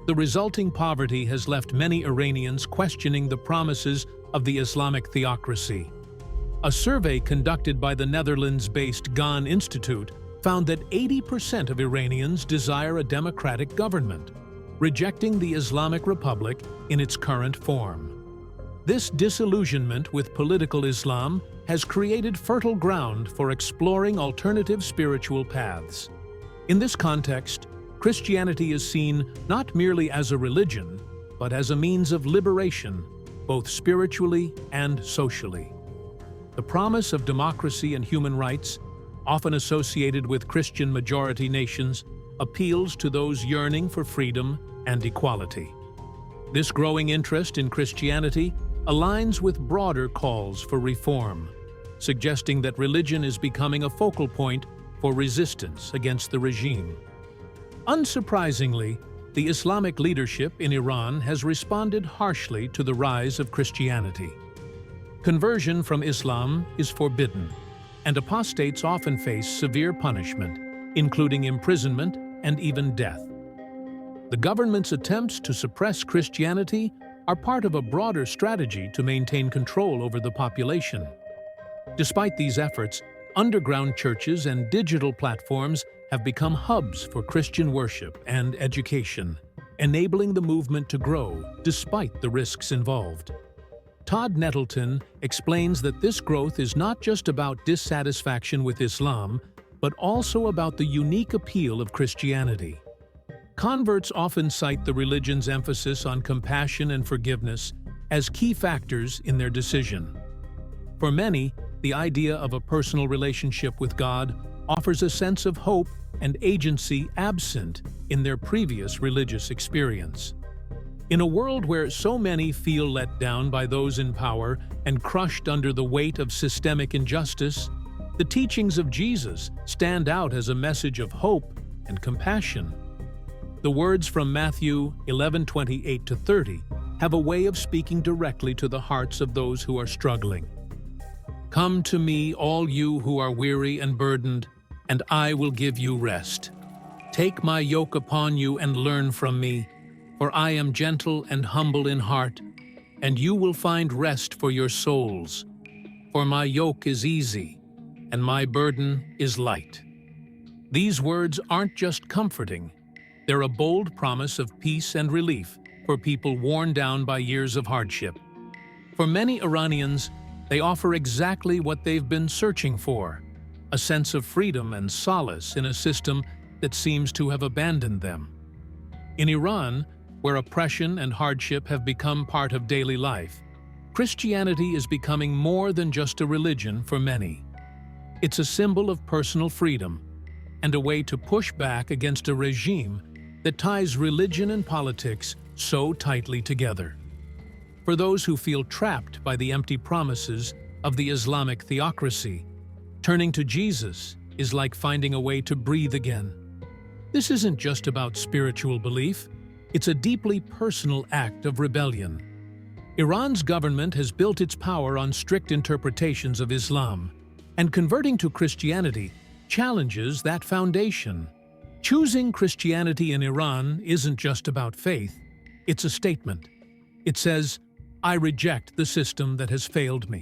The resulting poverty has left many Iranians questioning the promises of the Islamic theocracy. A survey conducted by the Netherlands-based Gan Institute found that 80% of Iranians desire a democratic government, rejecting the Islamic Republic in its current form. This disillusionment with political Islam has created fertile ground for exploring alternative spiritual paths. In this context, Christianity is seen not merely as a religion, but as a means of liberation, both spiritually and socially. The promise of democracy and human rights, often associated with Christian-majority nations, appeals to those yearning for freedom and equality. This growing interest in Christianity aligns with broader calls for reform, suggesting that religion is becoming a focal point for resistance against the regime. Unsurprisingly, the Islamic leadership in Iran has responded harshly to the rise of Christianity. Conversion from Islam is forbidden, and apostates often face severe punishment, including imprisonment and even death. The government's attempts to suppress Christianity are part of a broader strategy to maintain control over the population. Despite these efforts, underground churches and digital platforms have become hubs for Christian worship and education, enabling the movement to grow despite the risks involved. Todd Nettleton explains that this growth is not just about dissatisfaction with Islam, but also about the unique appeal of Christianity. Converts often cite the religion's emphasis on compassion and forgiveness as key factors in their decision. For many, the idea of a personal relationship with God offers a sense of hope and agency absent in their previous religious experience. In a world where so many feel let down by those in power and crushed under the weight of systemic injustice, the teachings of Jesus stand out as a message of hope and compassion. The words from Matthew 11:28-30 have a way of speaking directly to the hearts of those who are struggling. "Come to me, all you who are weary and burdened, and I will give you rest. Take my yoke upon you and learn from me, for I am gentle and humble in heart, and you will find rest for your souls. For my yoke is easy, and my burden is light." These words aren't just comforting. They're a bold promise of peace and relief for people worn down by years of hardship. For many Iranians, they offer exactly what they've been searching for: a sense of freedom and solace in a system that seems to have abandoned them. In Iran, where oppression and hardship have become part of daily life, Christianity is becoming more than just a religion for many. It's a symbol of personal freedom and a way to push back against a regime that ties religion and politics so tightly together. For those who feel trapped by the empty promises of the Islamic theocracy, turning to Jesus is like finding a way to breathe again. This isn't just about spiritual belief, it's a deeply personal act of rebellion. Iran's government has built its power on strict interpretations of Islam, and converting to Christianity challenges that foundation. Choosing Christianity in Iran isn't just about faith, it's a statement. It says, "I reject the system that has failed me."